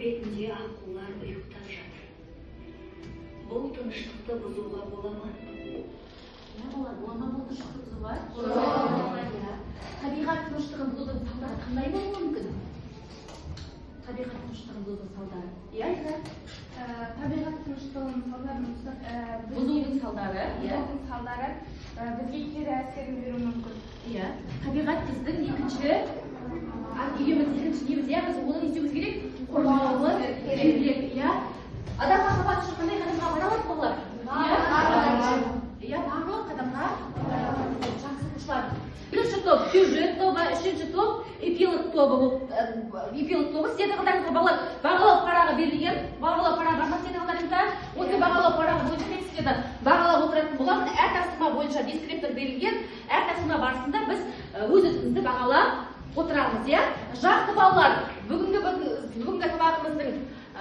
бетінде аққулар ұйықтап жатыр. Бұл тыныштықты бұзуға бола ма? Бола ма бұл тыныштықты бұзуға? Табиғат тыныштығын бұзудың салдары қандай болуы мүмкін? Табиғат тыныштығын бұзудың салдары. Табиғат тыныштығының салдарын бұзудың салдары, бізге кері әсерін беруі мүмкін. Табиғат біздің екінші үйіміз, біз оны не істеуіміз керек? Қорғауымыз керек. Адам махаббаты үшін қандай қадамға бара алады бұлар? Барлық қадамға жақсы қылушылар. Бірінші топ сюжет тобы, үшінші топ эпилог тобы. Эпилог тобы сіздердің қатарыңызға бағалау парағы берілген. Бағалау парағы бар ма сіздердің қатарыңызда? Осы бағалау парағы бойынша мен сіздерді бағалап отыратын боламын. Әр тапсырма бойынша дискриптор берілген. Әр тапсырма барысында біз өз ісімізді бағалап отырамыз. Жақсы балалар, бүгінгі сабағымыздың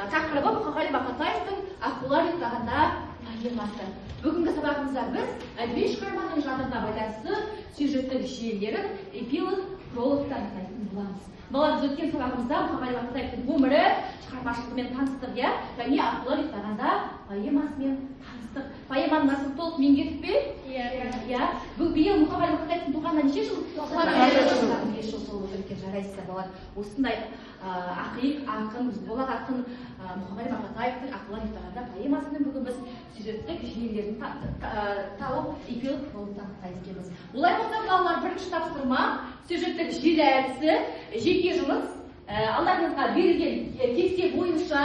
тақырыбы Мұқағали Мақатаевтың «Аққулар ұйықтағанда» поэмасы. Бүгінгі сабағымызда біз әдеби шығарманың жанрына байланысты сюжеттік жүйелерін эпилог, прологтан айтатын боламыз. Балалар, біз өткен сабағымызда Мұқағали Мақатаевтың өмірі, шығармашылығымен таныстық, және «Аққулар ұйықтағанда» поэмасымен таныстық. Поэманың насын толық меңгердік пе? Биыл Мұқағали Мақатаевтың туғанына неше жыл? 5 жыл толып өткен, жарайсыздар балалар. Осындай ақын, болат ақын Мұқағали Мақатаевтың «Аққулар ұйықтағанда» поэмасының бүгін біз сюжеттік жүйелерін тауып эпилог прологтан айтамыз. Олай болса, балалар, бірінші тапсырма сюжеттік желі әдісі, жеке жұмыс. Алдарыңызға берілген кесте бойынша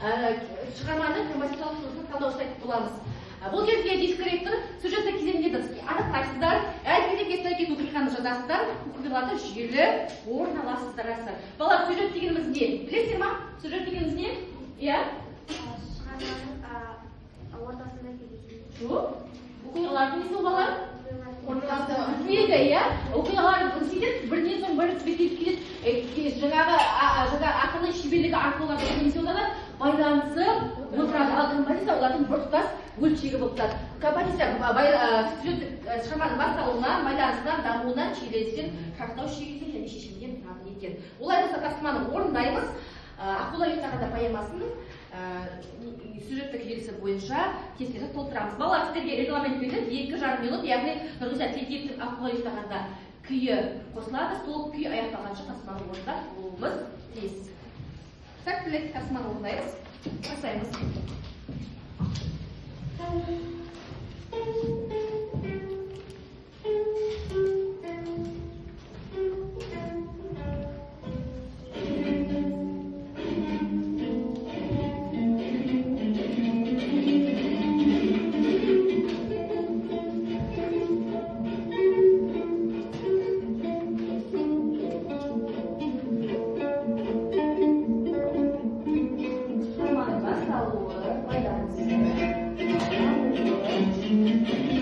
шығарманың композициялық құрылысын талдау жасайтын боламыз. Бұл жерде дискриптор сюжеттік кезеңдерді анықтайсыздар, әркімде сәйкес оқиғаны жазасыздар, оқиғаларды жүйелі орналастырасыздар. Балалар, сюжет дегеніміз не? Білесіздер ма? Сюжет дегеніміз не? Шығарманың ортасында кездеседі. Оқиғалардың несі ол балалар? Оқиғалар бірінен соң бірі тізбектеліп келеді. Жаңағы ақынның шеберлігі арқылы байланысы отырады. Ал композиция олардың біртұтас бөлшегі болып тұрады. Композиция шығарманың басталуынан, байланысынан, дамуынан, шиеленістен, шарықтау шегінен және шешімінен тұрады екен. Олай болса, тапсырманы орындаймыз. «Аққулар ұйықтағанда» поэмасының сюжеттік желісі бойынша кестені толтырамыз. Балалар, сіздерге регламент беріледі, 2,5 минут, яғни Нұрғиса Тілендиевтің «Аққулар ұйықтағанда» күйі қосылады, сол күй аяқталғанша тапсырманы орындап болуымыз тиіс. Сәттілік, тапсырманы орындаймыз. Бастаймыз. Thank you.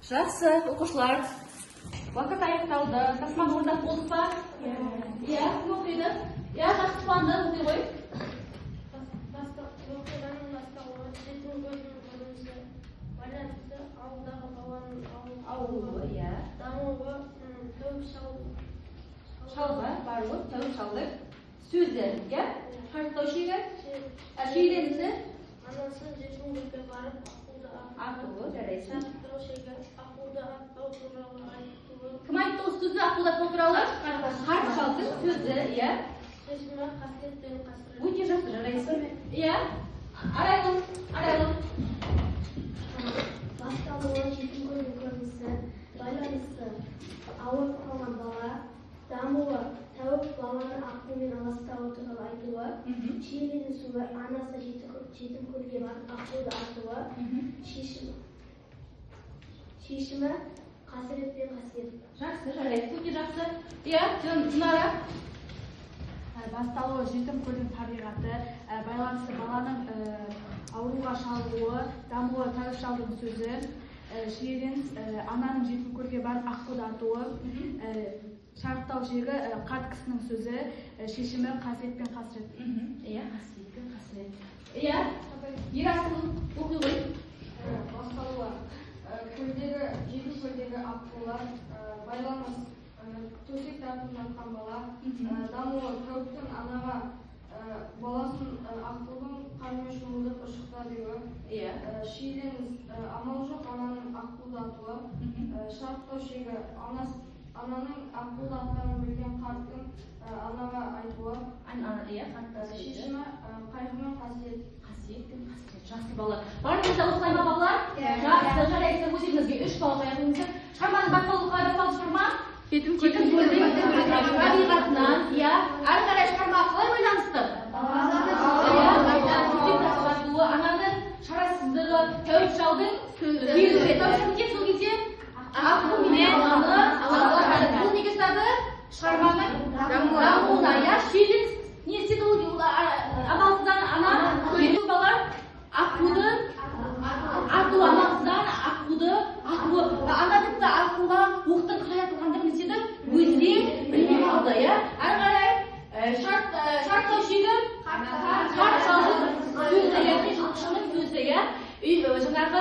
Жақсы, оқушылар. Уақыт аяқталды. Тасман орындап болдық па? Иә, кім оқиды? Иә, жақсы қуанды, оқи ғой. Оқиғаның басталуы жетім көлдің көрінісі, байланысты ауылдағы баланың Ауылы, иә. дамуы, тәуіп Шалға, барлық, тәуіп шалды. Сөзі, иә? Қарттау шегі? Шейленісі? анасы жетім көлге барып Ақылы, жарайсың. шақыртау шегі ақылды аттау туралы айтуы, Кім айтты осы сөзді ақылды аттау туралы? Қарт шалдың сөзі, иә. шешімі қасірет пен қасірет. Өте жақсы, жарайсың. Иә? Арайлым. Басталуы жетім көлдің көрінісі, байланысы ауырып қалған бала, дамуы тәуіп баланы ақылмен аластауы туралы айтуы, шиеленісуі анасы жетім көлге барып ақылды артуы, шешімі қасірет пен қасиет. Жақсы, жарайсың, өте жақсы. Иә, Динара. Басталуы жетім көлдің табиғаты, байланысы баланың ауруға шалдыруы, дамуы тәуіп шалдың сөзі, шиеленіс ананың жетім көлге барып ақылды артуы, шарықтау шегі қарт кісінің сөзі, шешімі қасиет пен қасірет. Иә, қасиет пен қасірет. Иә, Ерасыл, оқи ғой. Басталуы жетім көлдегі аққулар, байланыс төсек тартып жатқан бала, дамуы тәуіптің анаға баласын аққудың қармен шомылдырып ышықта деуі, шиеленіс амал жоқ ананың аққуды атуы, шарықтау шегі ананың аққуды аттарын білген қарттың анаға айтуы, шешімі қайғы мен қасиет. Жақсы балалар. Барыңызда осылай ма балалар? Жақсы, жарайсың, өздеріңізге 3 балл қоятыныңызды. Шығарманың басталуға жасалды шығарма? Жетім көлдің табиғатынан, иә. Әрі қарай шығарма қалай байланысты? Ананың шарасыздығы, тәуіп шалдың сөзі. Тәуіп не сол кезде? Ақылмен баланы бұл неге жатады? Шығарманың дамуына, иә. Шиеленіс не істеді ол амалсыздан ана жетім балалар ақуды артуы амалсыздан ақуды артуы. Ана тіпті ақуға оқтың қалай атылғандығын не істеді? Өзіне білмей қалды, иә. Әрі қарай шарттау шегі қарт шалдың сөзі, яғни жылқышының сөзі, иә. Жаңағы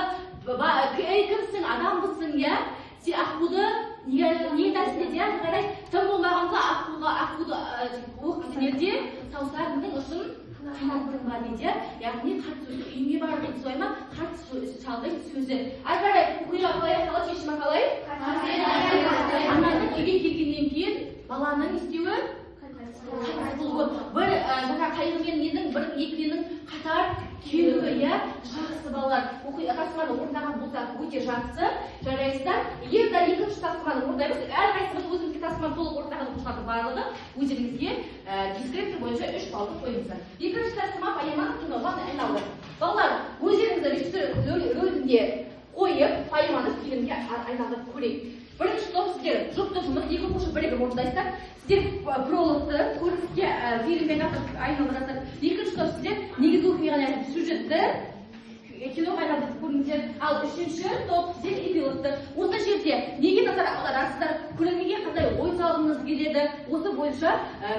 кімсің, адамбысың, иә. Сен ақуды не тәсілде, әрі қарай тым болмағанға ақуды оқ кезінерде саусағыңның ұшын қанаттың ба дейді, яғни қарт сөзі үйіне бар дейді, солай ма? Қарт шалдың сөзі. Әрі қарай оқиға қалай аяқталады, шешімі қалай? Ананың үйге келгеннен кейін баланың істеуі бір жаңа қайғымен ненің бір екіленің қатар келуі, иә. Жақсы балалар. Тасыманы орындаған болсақ өте жақсы. Жарайсыздар. Егер де екінші тасыманы орындаймыз, әрқайсымыз өзімізге тасыманы толық орындаған оқушылардың барлығы өздеріңізге дискретті бойынша 3 баллды қойыңыздар. Екінші тасыма поэманы киноға айналды. Балалар, өздеріңізді режиссер рөлінде қойып, поэманы фильмге айналдырып көрейік. Бірінші топ сіздер жұпты жұмыс, екі оқушы бірігіп орындайсыздар. Сіздер прологты көрініске фильммен айналдырасыздар. Екінші топ сіздер негізгі оқиғаны айтып сюжетті киноға айналдырып көріңіздер. Ал үшінші топ сіздер эпилогты. Осы жерде неге назар аударасыздар? Көрерменге қандай ой салғыңыз келеді? Осы бойынша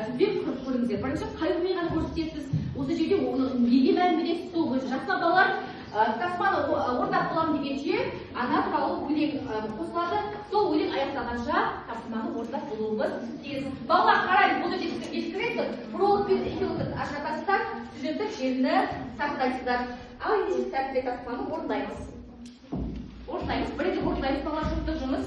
сіздер көріңіздер. Бірінші қай оқиғаны көрсетесіз? Осы жерде неге мән бересіз? Сол бойынша жақсы балалар. Тасманы орындап боламын дегенше ана туралы өлең қосылады. Сол өлең аяқталғанша тасманы орындап болуымыз тиіс. Балалар қарайды, бұл жерде сіздер ескересіздер. Пролог пен эпилогты ажыратасыздар, сюжеттік желіні сақтайсыздар. Ал енді тәртіпте тасманы орындаймыз. Бірге орындаймыз, балалар жұптық жұмыс.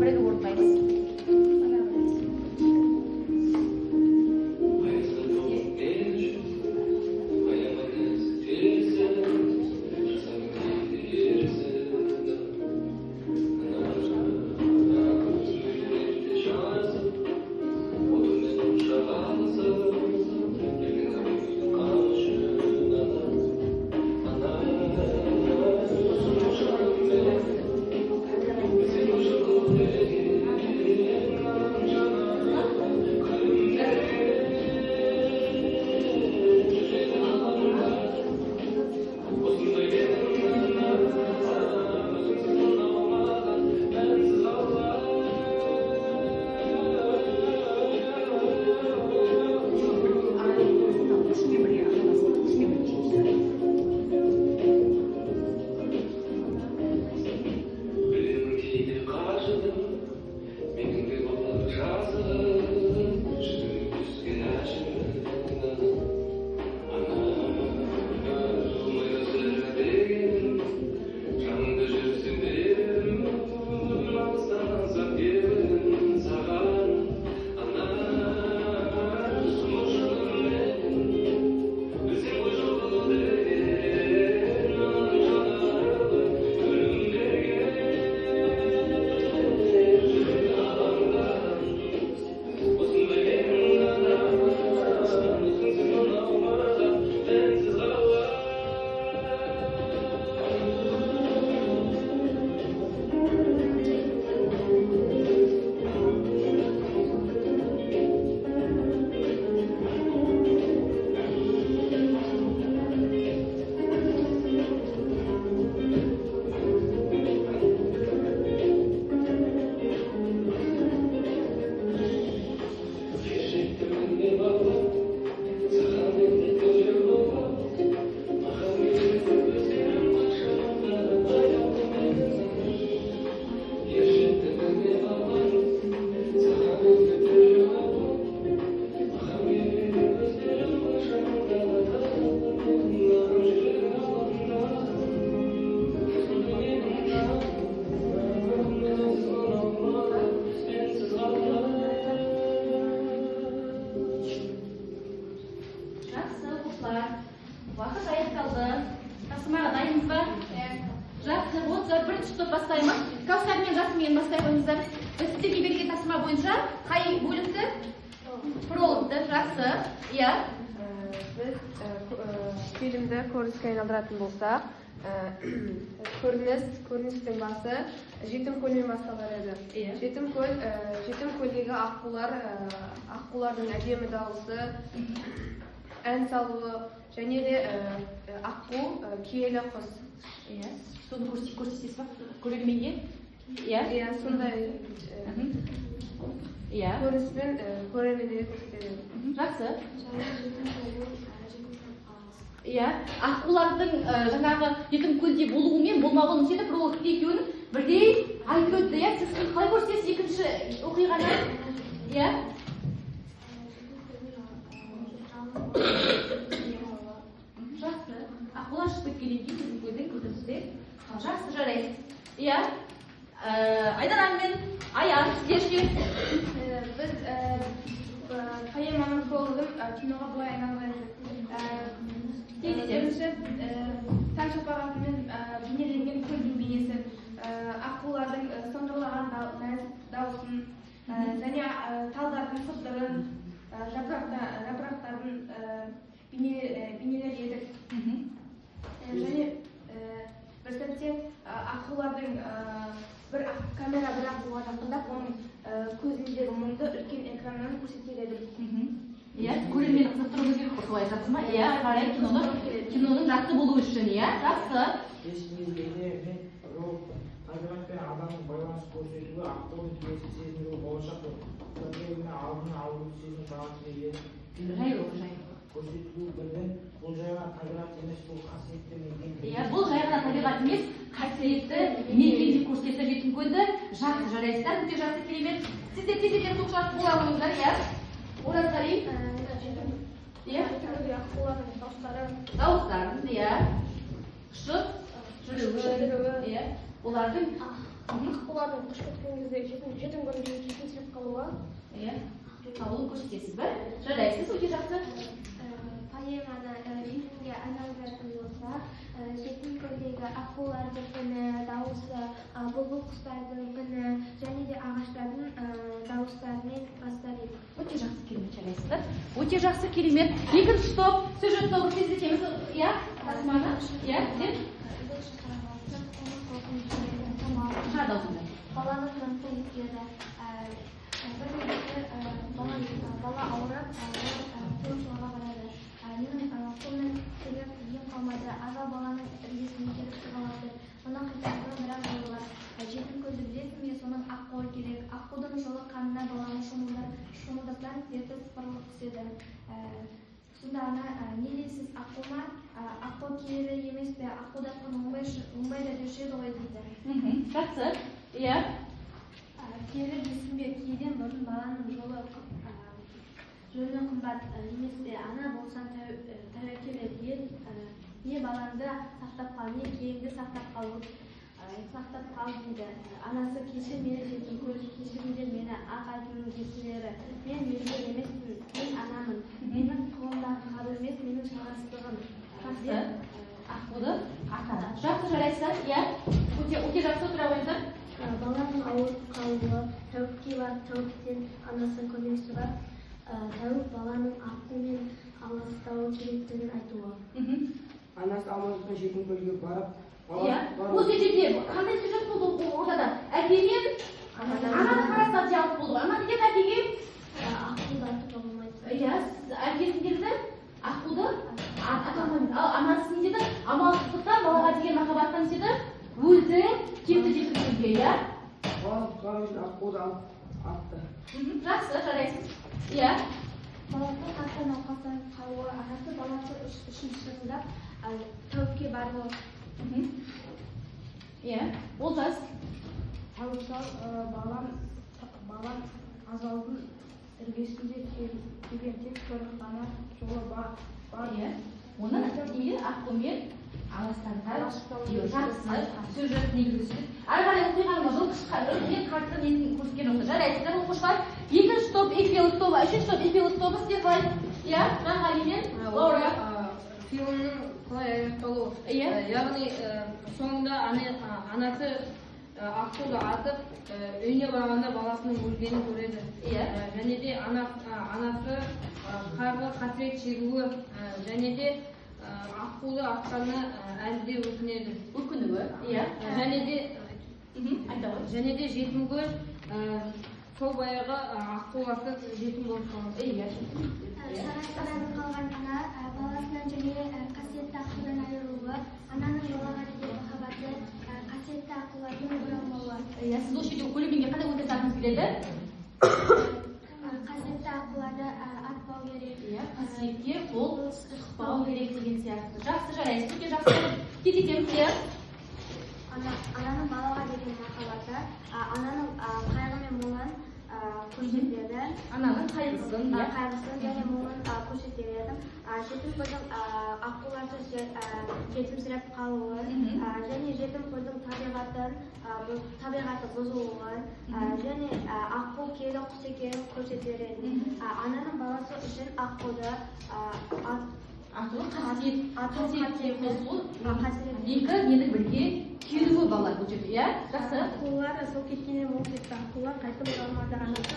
Бірге орындаймыз. болса бірінші топ бастаймыз. Кәусар мен Жасмин бастай қойыңыздар. Біз сіздерге берген тапсырма бойынша қай бөлімді? Прологты, жақсы. Иә. Біз фильмді көрініске айналдыратын болсақ, көріністің басы Жетім көлмен басталар еді. Жетім көлдегі аққулардың әдемі дауысы, ән салуы және де аққу киелі құс. Соны көрсетесіз ба? Көрерменге? Иә, сондай көрініспен көрермендерге көрсетеді. Жақсы. Иә, аққулардың жаңағы Жетім көлде болуы мен болмауын сөйтіп прологта екеуін бірдей айтып өтті. Иә, сіз қалай көрсетесіз екінші оқиғаны? Иә. Жақсы. Аққулар шығып кеткеннен кейін Жетім көлдің көрдіңіздер. Жақсы, жарайсыз. Иә. Айдан мен Аян, сіздерше. Біз поэманың прологын киноға былай айналдырайық. Бірінші таң шапағатымен бейнеленген көлдің бейнесі, аққулардың сыңғырлаған дауысын және талдардың сыбдырын, жапырақтарын бейнелер едік. Және бір сәтте аққулардың бір камера бір аққуға жақындап, оның көзіндегі мұңды үлкен экраннан көрсетіледі. Иә, көрермен қызықтыруымыз керек қой, солай жатсыз ма? Иә, қарай киноның жақсы болуы үшін, иә, жақсы. Есіңізде мен табиғат пен адамның байланыс көрсетуі, аққудың киесі сезінуі болашақ проблеманы алдын алу сезім бағытын көрсетуі бірден бұл жайға табиғат емес, бұл қасиетті мекен. Иә, бұл жайға табиғат емес, қасиетті мекен деп көрсетті Жетім көлді. Жақсы, жарайсыздар, өте жақсы, керемет. Сіздер тез-тез тоқшатып бола қойыңыздар, иә. Оразғали. Иә. Дауыстарын, иә. Ұшып, жүруі, иә. Олардың аққулардың қышып кеткен кезде жетім көлде жетімсіреп қалуы. Иә. Қалуын көрсетесіз бе? Жарайсыз, өте жақсы. Поэманы фильмге айналдыратын болса, жетім көлдегі аққулардың үні, дауысы, бұлбұл құстардың үні және де ағаштардың дауыстарымен бастар еді. Өте жақсы, керемет, жарайсыздар. Өте жақсы, керемет. Екінші топ, сюжет тобы тездетеміз. Иә, тасыманы. Иә, сен? Баланы фронтта ескерді. Бір мезетте бала ауырып, хирургияға барады. Менің қолымнан келіп ем қалмады. Аға баланың іргесіне келіп қалады. Оның қитарына бірақ жолы бар. Жетім көлді білесің бе, соның аққуы керек. Аққудың жолы қанына баланы шомылдасаң, терті сыпырылып түседі. Сонда ана не дейсіз, аққума? Аққу киелі емес пе? Аққудатқан оңбайды деуші еді ғой дейді. Жақсы, иә. Киелі дейсің бе, киеден бұрын баланың жөні қымбат емес пе? Ана болсаң тәуекел ет, не балаңды сақтап қал, не киеңді сақтап қал дейді. Анасы кешір мені жетім көл, кешіріңдер мені ақ айтының кесілері. Мен мерген емеспін, мен анамын. Менің қолымдағы қару емес, менің шағастығым. Жақсы, аққуды атады. Жақсы, жарайсыздар, иә. Өте жақсы отыра қойыңыздар. Баланың ауырып қалуы, тәуіпке барып, тәуіптен анасы көмек сұрап, тәуіп баланың аққумен аластауы керектігін айтуы. Анасы амандықпен жетім көлге барып, осы жерде қандай сюжет болды ортада? Әкемен ананы қарастар жалып болды. Ана деген әкеге аққуды атып болмайды. иә, әкесін деді, аққуды атамайды. Ал анасы не деді? Амалсыздықтан, балаға деген махаббаттан деді, өзі кетті жетім көлге, иә? баланы құтқару үшін аққуды атты. Жақсы, жарайсыз. Иә. Баласы қатты науқастан қалуы, анасы баласы үшін шырылдап, тәуіпке баруы. Иә, Олжас. Тәуіпсал балам азалдың іргесінде келген тек бір ғана жолы бар. Иә. Оны неге аққумен аластаңдар. Жақсы, сюжет негізгі сюжет. Ары қарай оқиғаны жылқышқа үлкен қатты нетін көрсеткен осы. Жарайсыздар, оқушылар. Екінші топ эпилог тобы, үшінші топ эпилог тобы сіздер қалай? Иә, Жанғали мен Лаура. Фильмнің қалай аяқталу. Иә. Яғни соңында анасы аққуды атып үйіне барғанда баласының өлгенін көреді. Иә. Және де анасы қарғы қасірет шегуі және де аққуды атқаны әлі де өкінеді. Өкінуі, иә. Және де жетім көз сол баяғы аққуласы жетім болып қалады. Иә. Сарайдан қалған ана баласынан және қасиетті аққудан айырылуы, ананың балаға деген махаббаты, қасиетті аққулардың оралмауы. Иә, сіз осы жерде көлемеңге қандай өте сағыңыз келеді? Қасиетті аққуларды атпау керек. Иә, қасиетке қол шықпау керек деген сияқты. Жақсы, жарайсыз, өте жақсы. Кететеміз, иә. Ананың балаға деген махаббаты, ананың қайғы мен мұңын көрсетеді. Ананың қайғысын, иә. Қайғысын және мұңын көрсетеді. Жетім қыздың аққуларды жетімсіреп қалуын және жетім қыздың табиғаты бұзылуын және аққу киелі құс екенін көрсетеді. Ананың баласы үшін аққуды қасиетке қосылу, екі нені бірге келуі бала бұл жерде, иә? Жақсы. Аққулар сол кеткеннен ол кетті. Аққулар қайтып оралмады. Анасы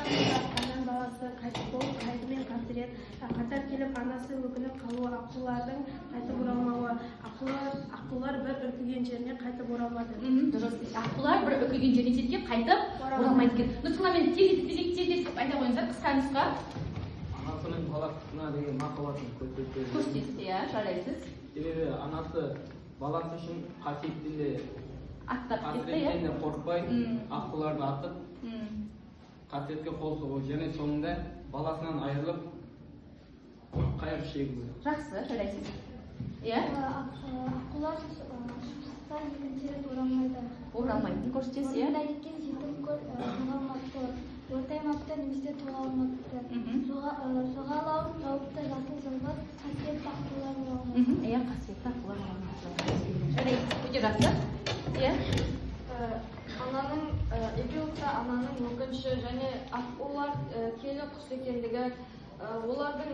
ананың баласы қайтып болып, қайғымен қасірет қатар келіп, анасы өкініп қалуы, аққулардың қайтып оралмауы. Аққулар бір үркіген жеріне қайтып оралмады. Дұрыс. Аққулар бір үркіген жеріне жеткен қайтып оралмайды екен. Нұсқамен тез айта қойыңыздар, қысқа нұсқа. Анасының баласына деген махаббатын көрсетеді. Көрсетесіз, иә, жарайсыз. Себебі анасы баласы үшін қасиеттен Аттап кетті, қасіреттен иә. де қорықпай, аққуларды атып, қасиетке қол соғу және соңында баласынан айырылып қайғы шегуі. Жақсы, жарайсыз. Иә? Аққулар шықса екінші рет оралмайды. Оралмайтын көрсетесіз, иә? Орында кеткен жетім қыз жоғалмапты, ортаймапты немесе тоғалмапты. Жоғалауын тауыпты жасыл жылғы қасиетті аққулар оралмайды. Иә, қасиетті аққулар оралмайды. Жарайсыз, өте жақсы. Иә? Ананың эпилогта ананың өкініші және аққулар киелі құс екендігі, олардың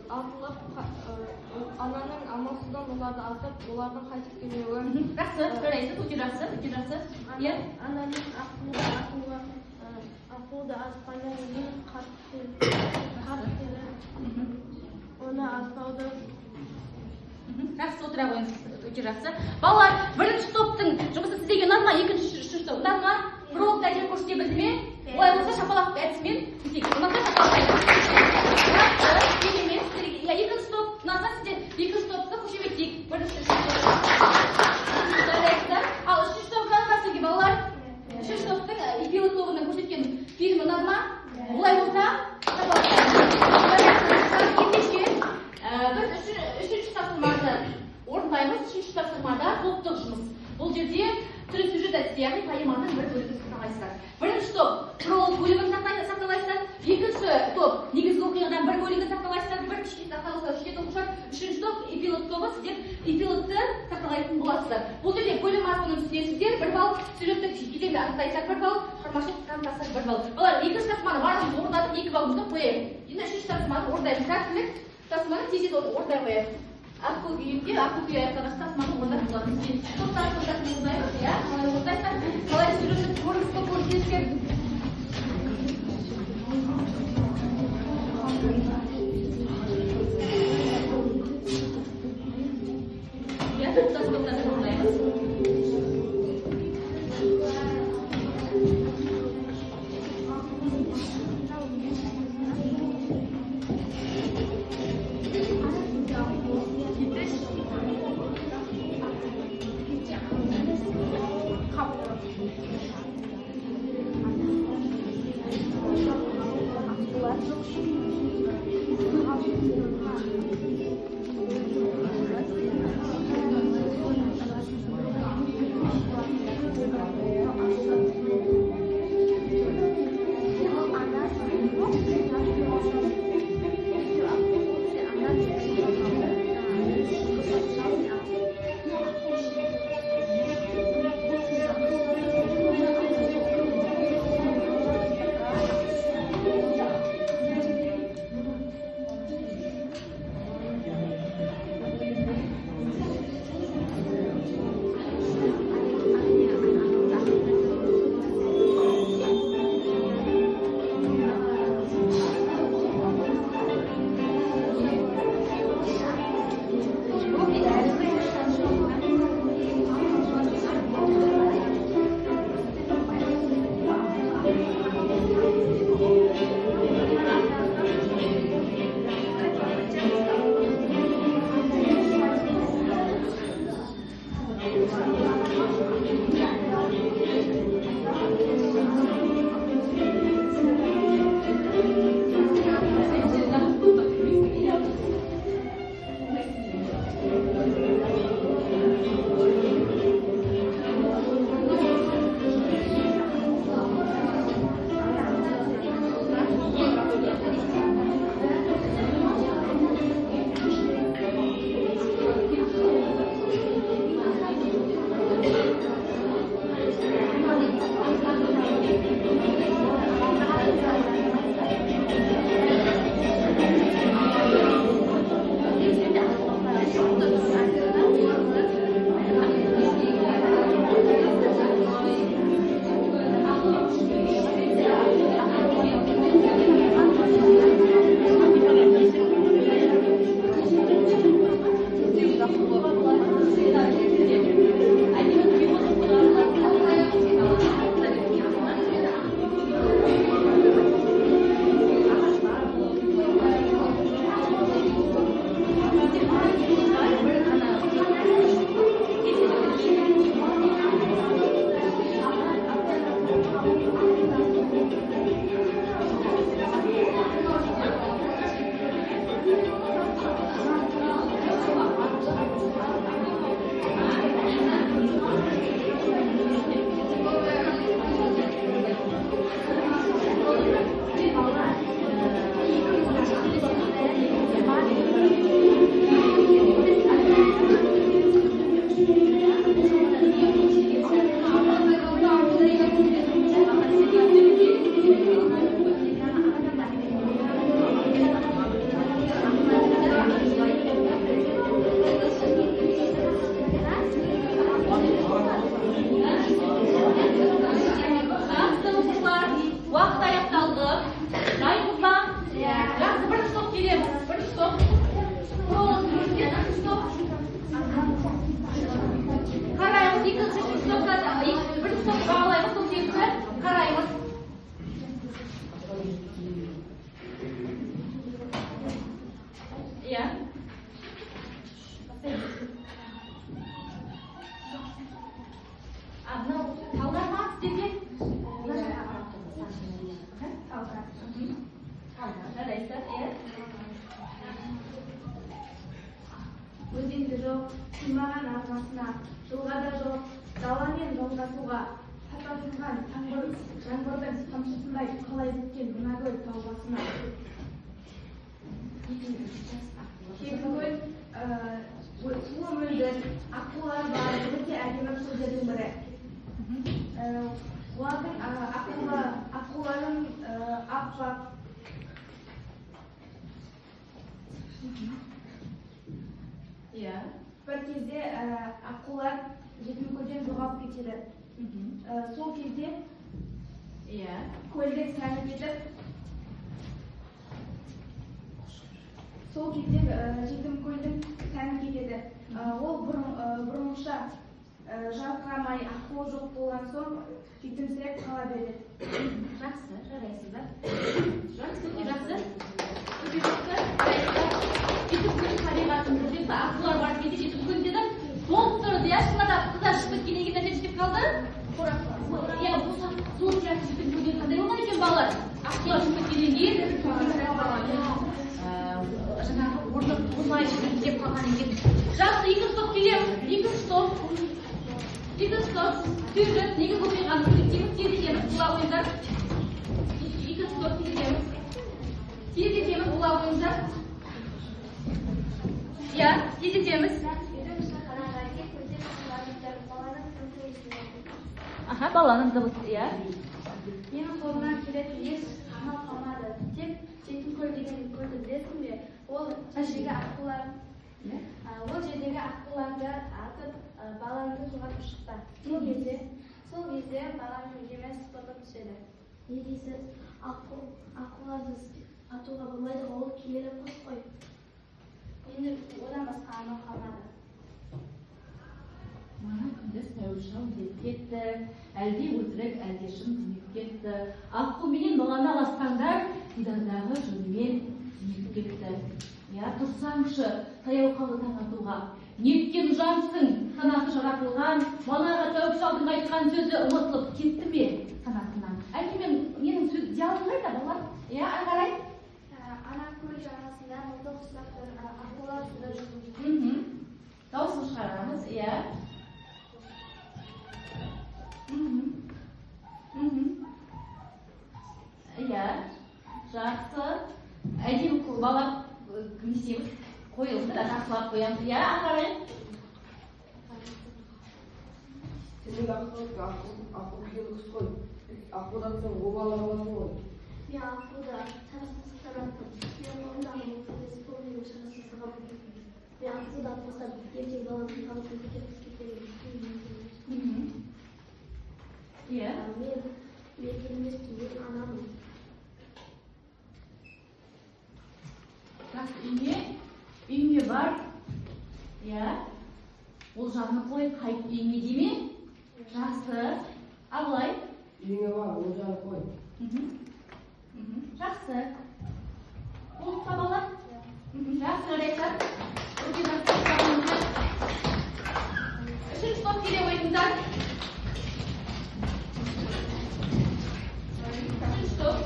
атылып ананың амалсыздан оларды атып, олардың қайтып келмеуі. Жақсы, жарайсыз, өте жақсы, өте жақсы. Иә? Ананың аққуды атқаннан кейін қатты оны атпауды. Жақсы, отыра қойыңыз, өте жақсы. Балалар, бірінші топтың жұмысы сіздерге ұнады ма? Екінші, үшінші топ ұнады ма? Бір оқ тәжірибе көрсете білді ме? Олай болса шапалақ әдісімен істейік. Ұнады ма шапалақ? Жақсы, керемет. Екінші топ ұнаса сіздер екінші топты қошеметтейік. Бірінші, үшінші топ. Ал үшінші топ ұнады ма сізге, балалар? Үшінші топтың эпилог тобында көрсеткен фильм ұнады ма? Олай болса шапалақ. Үшінші тапсырманы орындаймыз. Үшінші тапсырмада топтық жұмыс. Бұл жерде түрлі сюжет әдісі, яғни поэманың бір бөлігін сақталайсыздар. Бірінші топ пролог бөлігін сақталайсыздар. Екінші топ негізгі оқиғадан бір бөлігін сақталайсыздар. Бір кішкене сақталса үшінші оқушылар. Үшінші топ эпилог тобы, сіздер эпилогты сақталайтын боласыздар. Бұл жерде бөлім мазмұнын түсінесіздер. 1 балл, сюжеттік кезеңді анықтайсыздар 1 балл, шығармашылық танытасыздар 1 балл. Балалар, екінші тапсырманы барлығымыз орындадық, 2 баллымызды қояйық. Енді үшінші тапсырманы орындаймыз. Тәртіптік тапсырманы тез орындай қояйық. Аққу күйінде, аққу күй аяқтағыш тасыманы орындап болады. Топтардың топтасын орындаймыз, иә? Қалай орындайсыздар? Қалай сюжеттік көріністі көрсетесіздер? Иә, топтасын орындаймыз. қоймасына жылға да жоқ даламен жолдасуға сапасынған жаңбырдың тамшысындай қалай біткен мынагөл тау басына Шегінкөл суы мөлдір, аққулары бар, өте әдемі көлдердің бірі. Олардың аққуларын аппақ. Бір кезде аққулар Жетімкөлден жоғалып кетеді. Сол кезде көлде сәніп етіп, сол кезде Жетімкөлдің сәніп кетеді. Ол бұрынғыша жарқырамай аққуы жоқ болған соң жетімсіреп қала береді. Жақсы, жарайсыздар. Жақсы, өте жақсы. Өте жақсы. Жетімкөл табиғатын көрсетті, аққулар бар кезде Жетімкөл деді. Толып тұрды, шынында қыздар шығып кеткеннен кейін нәрсе істеп қалды. Иә, сол сияқты Жетімкөлден қандай болған екен балалар? Аққулар шығып кеткеннен кейін жаңағы осылай істеп қалған екен. Жақсы, екінші топ келеміз. Екінші топ. Сюжет, негізгі оқиғаны суреттейміз, тез етеміз, бұла ойындар. Екінші топ тез етеміз, бұла ойындар. Иә, тез етеміз. Аха, баланың дыбысы, иә. Менің қолымнан келетін еш амал қалмады. Тек Жетімкөл деген көлді білесің бе? Ол жердегі аққуларды атып, баламды жоғалтып шықты. Сол кезде баламның емесі сыпырылып түседі. Не дейсіз? Аққуларды атуға болмайды, ол киелі құс қой. Енді одан басқа амал қалмады. Мана күндіз тәуіршал деп кетті, әлде өтірік, әлде шын демеп кетті. Аққу менен баланы аластаңдар, дидардағы жөнмен демеп кетті. Я тұрсаңшы, таяу қалды таң атуға. Неткен жансың, санасы жаратылған, балаға тәуіп шалдың айтқан сөзі ұмытылып кетті ме санасынан? Әлде менің сөз диалогым қайда балалар? Я, ағарай? Ана көл жағасында мылтық ұстап тұр, аққулар суда жүріп. Дауысын шығарамыз, иә. Иә, жақсы. Әдемі бала не істейміз? Қойылды да жақсылап қоямыз. Иә, ағарай? Сендегі аққу киелі құс қой. Аққудан соң обалы аласың ғой. Мен аққуды шарасыздықтан мен қолымдағы мылтықты қолымның шарасыздығын. Мен аққуды атпасам, ертең баламның қалыпын кетемін. Иә. Мен келмеске мен анамын. Жақсы, үйіне бар. Иә. Ол жағына қой, қайт үйіне деме. Жақсы. Абылай. Үйіңе бар, ол жағы қой. Жақсы. Болып па балалар? Жақсы, жарайсыздар. Өте жақсы. Үшінші топ келе ойыңыздар. Үшінші топ.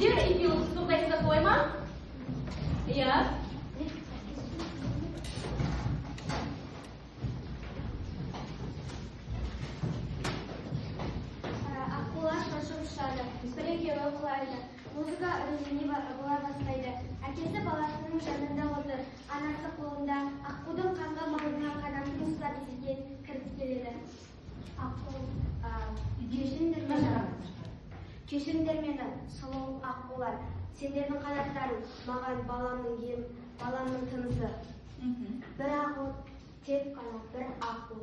Сіздер екеуіңіз тоқтайсыздар солай ма? Иә. Аққулар шашып ұшады, бір-екеуі құлайды. Музыка үрейлене бола бастайды. Әкесі баласының жанында отыр. Анасы қолында аққудың қанға малына қанатын ұстап есікке кіріп келеді. Аққу, кешіріңдер мені, сұлу аққулар. Сендердің қанаттарың маған баламның тынысы. Бір аққу, тек қана бір аққу.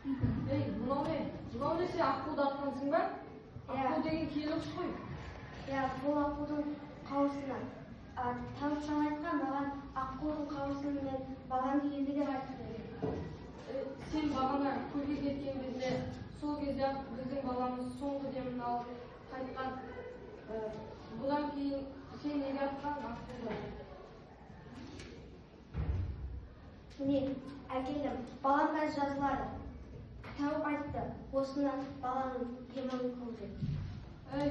Мынау не сен аққуды атқансың ба? Аққу деген киелі құс қой. Иә, бұл аққудың қауырсынан. Тәуіпшал айтқан маған аққудың қауырсынан мен баламды енді деп айтты. Сен бағана көлге кеткен кезде, сол кезде біздің баламыз соңғы демін алып қайтқан. Бұдан кейін сен неге атқан аққуды? Міне, әкелдім. Балам қазір жазылады. Тәуіп айтты. Осынан баланың демін қылды.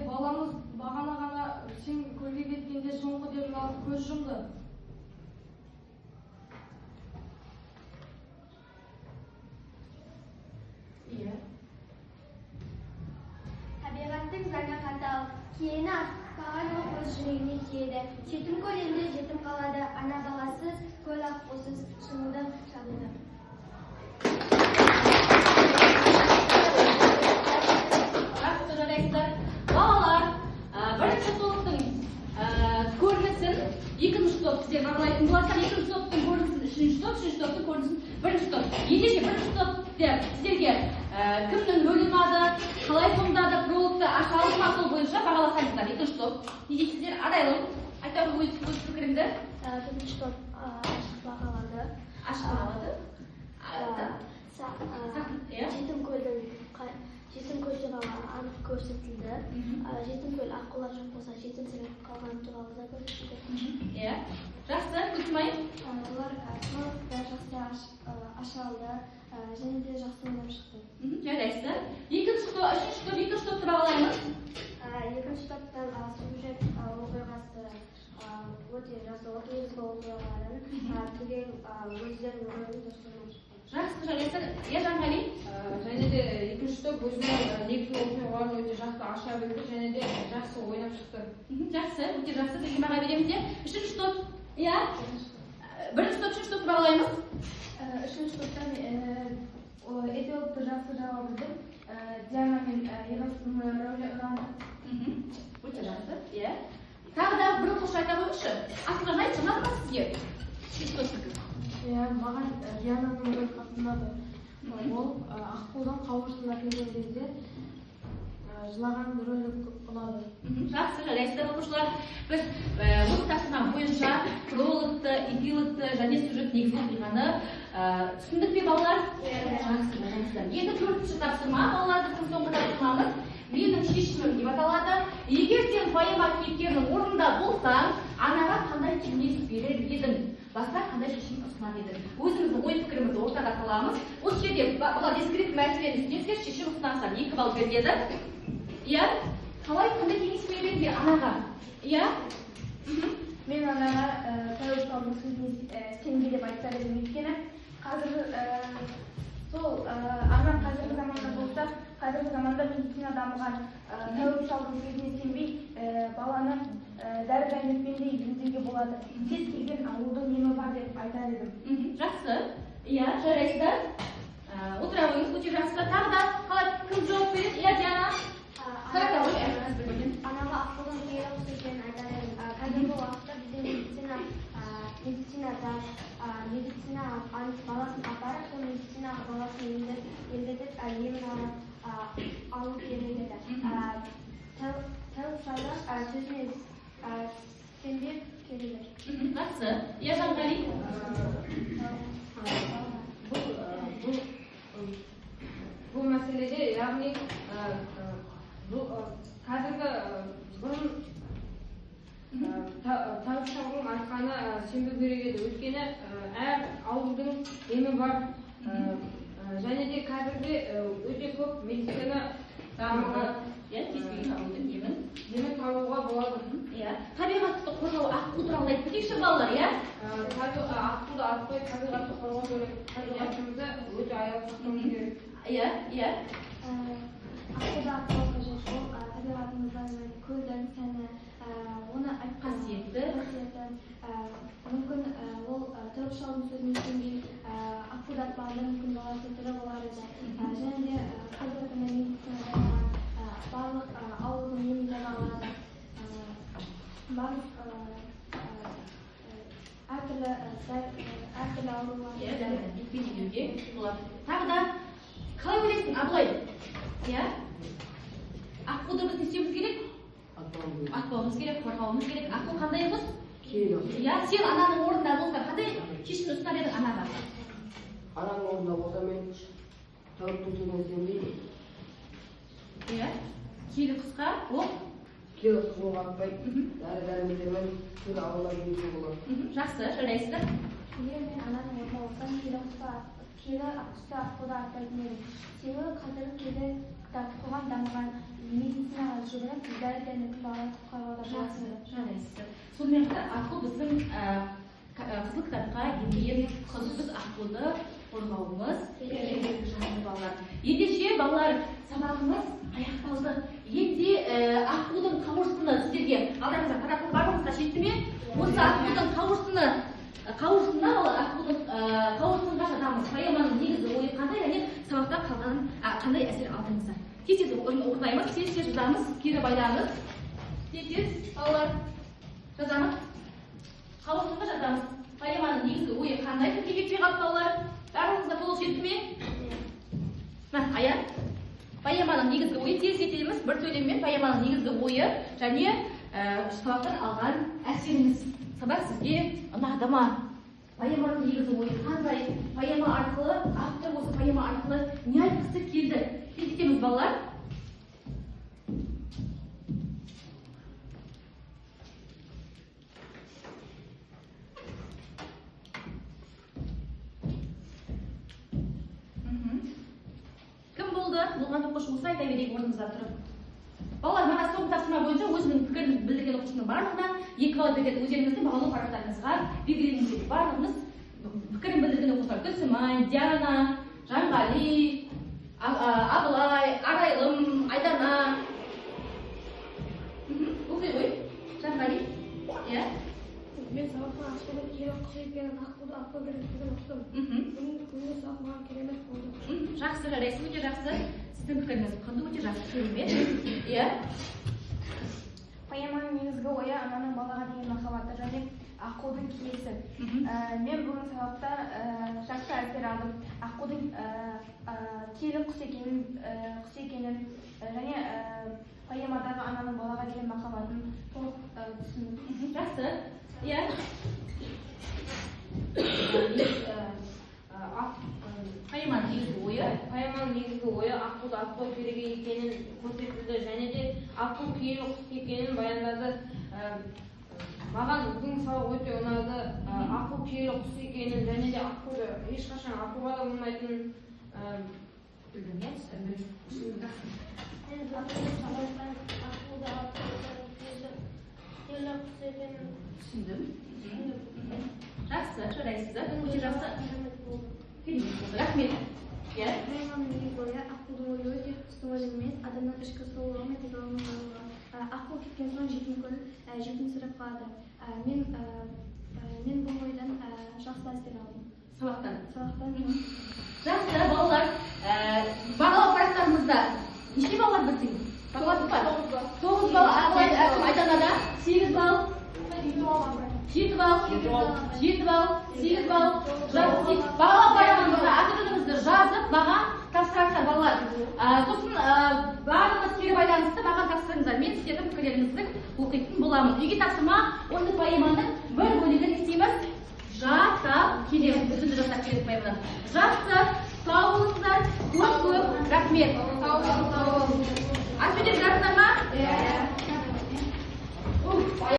Баламыз бағана ғана сен көлге кеткенде соңғы демін алып көз жұмды. киеді. Жетім көл елде жетім қалады, ана баласыз, көл аққусыз, шынында шалыды. Жақсы жарайсыздар. Балалар, бірінші топтың көрінісін екінші топ сіздер бағалайтын боласыздар. Екінші топтың көрінісін үшінші топ, үшінші топтың көрінісін бірінші топ. Ендеше бірінші топте сіздерге кімнің рөлі ұнады, қалай сомдады, прологты аша алды ма, сол бойынша бағаласаңыздар. Екінші топ. Не дейсіздер? Арайлым, айта өз пікіріңді. Бірінші топ ашық бағалады. Ашық бағалады. Жетім көл туралы анық көрсетілді. Жетім көл аққулар жоқ болса, жетімсіреп қалған туралы да көрсетілді. Иә. Жақсы, Күлсімай. Олар жақсы аша алды, және де жақсы ойнап шықты. Жарайсыздар. Екінші топты бағалаймыз. Екінші топтан сюжет оқиғасы өте жақсы, негізгі оқиғаларын түгел өздерінің рөлін дұрыс ойнап шықты. Жақсы, жарайсыздар. Ержанғали. Және де екінші топ өзінің негізгі оқиғаларын өте жақсы аша білді, және де жақсы ойнап шықты. Жақсы, өте жақсы. Сізге баға береміз де. Үшінші топ. Иә. Бірінші топ, үшінші топты бағалаймыз. Үшінші топтан эпилогты жақсы жауап білдім. Диана мен Ерастың рөлі ұнады. Өте жақсы. Иә. Тағы да бір оқушы айта қойыңызшы. Астынан айтшы, ұнады ма сізге? Үшінші топтікі. Иә, маған Диананың рөлі қатты ұнады. Ол аққудан қауырсынға келген кезде жылаған рөлі ұнады. Жақсы, жарайсыздар оқушылар. Біз осы тапсырма бойынша прологты, эпилогты және сюжет негізгі оқиғаны түсіндік пе балалар? Жақсы, жарайсыздар. Енді төртінші тапсырма, балалар, біздің соңғы тапсырмамыз менің шешімім деп аталады. Егер сен поэма кейіпкерінің орнында болсаң, анаға қандай кеңес берер едің? Басқа қандай шешім ұсынар едің? Өзіміздің ой пікірімізді ортаға саламыз. Осы жерде балалар дискретті мәселені үстінесіздер, шешім ұсынасыздар. 2 балл беріледі. Иә? Қалай қандай кеңес берер едің анаға? Иә? Мен анаға тәуіпшалдың сөзіне сенбе деп айтар едім. Өйткені сол ана қазіргі заманда болса, қазіргі заманда медицина дамыған, тәуіпшалдың сөзіне сенбей, баланы дәрі-дәрмекпен де емдеуге болады. Кез келген аурудың емі бар деп айтар едім. Жақсы. Иә, жарайсыздар. Отыра қойыңыз, өте жақсылар. Тағы да қалай кім жауап береді? Иә, Диана. Анаға ақылдың керек сөзбен айтар едім. Қазіргі уақытта біздің медицина баласын апарып, сол медицинаға баласын емдетіп, емін алу керек еді. Тәуіпшалдың сөзіне сенбеп келеді. Жақсы. Ержанғали. Бұл мәселеде, яғни қазіргі бұрын тәуіпшалдың айтқаны сенбеу керек еді. Өйткені әр аурудың емі бар, және де қазірде өте көп медицина дамыған. Иә, кез келген аурудың емін табуға болады. Иә. Табиғатты қорғау аққу туралы айтып кетейікші балалар, иә? Аққуды атпай табиғатты қорғау керек. Табиғатымызды өте аяп сақтауымыз керек. Иә, иә. Аққуды атпау қажет. Ол табиғатымыздан көлдің сәні, оны қасиеті. Мүмкін ол тәуіпшалдың сөзіне сенбей аққуды атпағанда мүмкін баласы тірі болар еді. Және де қазіргі күні медицинада барлық аурудың емін таба алады. Барлық әртүрлі аурулар. Тағы да қалай ойлайсың, Абылай? Иә? Аққуды біз не істеуіміз керек? Атпауымыз керек, қорғауымыз керек. Аққу қандай құс? Иә, сен ананың орнында болсаң, қандай шешім ұсынар едің анаға? Ананың орнында болса мен тәуіптің сөзіне сенбей. Иә? Киелі құсқа, ол? Киелі құсқа атпай, дәрі-дәрмектермен түрлі аурулар емдеуге болады. Жақсы, жарайсыздар. Егер мен ананың орнында болсам, киелі құсқа аққуды атпайтын едім. Себебі қазіргі кезде қоғам дамыған медицинаға жүгініп, дәрі-дәрмекті баланы құтқаруда жарайсыздар. Сонымен қатар аққу біздің қызыл кітапқа енген құс. Біз аққуды қорғауымыз керек балалар. Ендеше балалар, сабағымыз аяқталды. Енді аққудың қауырсыны сіздерге алдарыңызда таратылып барлығыңызға жетті ме? Осы аққудың қауырсынына аққудың қауырсынға жатамыз. Поэманың негізгі ойы қандай және сабақта қалған қандай әсер алдыңыздар? Тез оқытаймыз, тез жазамыз, кері байланып. Тез балалар жазамыз. Қауырсынға жатамыз. Поэманың негізгі ойы қандай? Кімге жетпей қалды балалар? Барлығыңызға толық жетті ме? Аяқ. Поэманың негізгі ойы тез етеміз, бір сөйлеммен поэманың негізгі ойы және сабақтан алған әсеріңіз. Сабақ сізге ұнады ма? Поэманың негізгі ойы қандай? Поэма арқылы, автор осы поэма арқылы не айтқысы келді? Тез етеміз балалар. Болған оқушы болса айта берейік орныңызда тұрып. Балалар, мына соңғы тапсырма бойынша өзінің пікірін білдірген оқушының барлығына 2 балл береді. Өздеріңіздің бағалау парақтарыңызға белгілеңіздер. Барлығымыз пікірін білдірген оқушылар: Гүлсімай, Диана, Жанғали, Абылай, Арайлым, Айдана. Оқи ғой, Жанғали. Иә? Мен сабаққа ақшадан керек құс екенін аққуды аққа керектігін ұқтым. Күнгі сабақ маған керемет болды. Жақсы, жарайсыз, өте жақсы. Сіздің пікіріңіз құнды, өте жақсы, керемет. Иә? Поэманың негізгі ойы ананың балаға деген махаббаты және аққудың киесі. Мен бүгін сабақта жақсы әсер алдым. Аққудың киелі құс екенін және поэмадағы ананың балаға деген махаббатын толық түсіндім. Жақсы. Иә? Поэманың негізгі ойы аққуды атпау керек екенін көрсетілді және де аққу киелі құс екенін баяндады. Маған бүгін сабақ өте ұнады. Аққу киелі құс екенін және де аққуды ешқашан атуға да болмайтынын түсіндім. Жақсы, жарайсыздар. Өте жақсы. Рахмет. Поэманың негізгі ойы аққудың ойы өте құстың ойы емес, адамның ішкі сұлулығы мен тазалығының ойы. Аққу кеткен соң жетімсіреп қалады. Мен бұл ойдан жақсы әсер алдым. Сабақтан. Жақсы, балалар. Бағалау парақтарымызда неше балалар біздің? 9 балл. Айданада 8 балл. 7 балл, 8 балл. Бағалау парағымызда аты-жөніңізді жазып, маған тапсырасыздар балалар. Сосын барлығыңыз кері байланысты маған тапсырыңыздар. Мен сіздердің пікірлеріңізді оқитын боламын. Үйге тапсырма, осы поэманың бір бөлігін істейміз. Жаттап келеміз. Бүтінді жаттап келеміз поэмадан. Жақсы, сау болыңыздар. Көп рахмет. Ас үйден жарыңдар ма?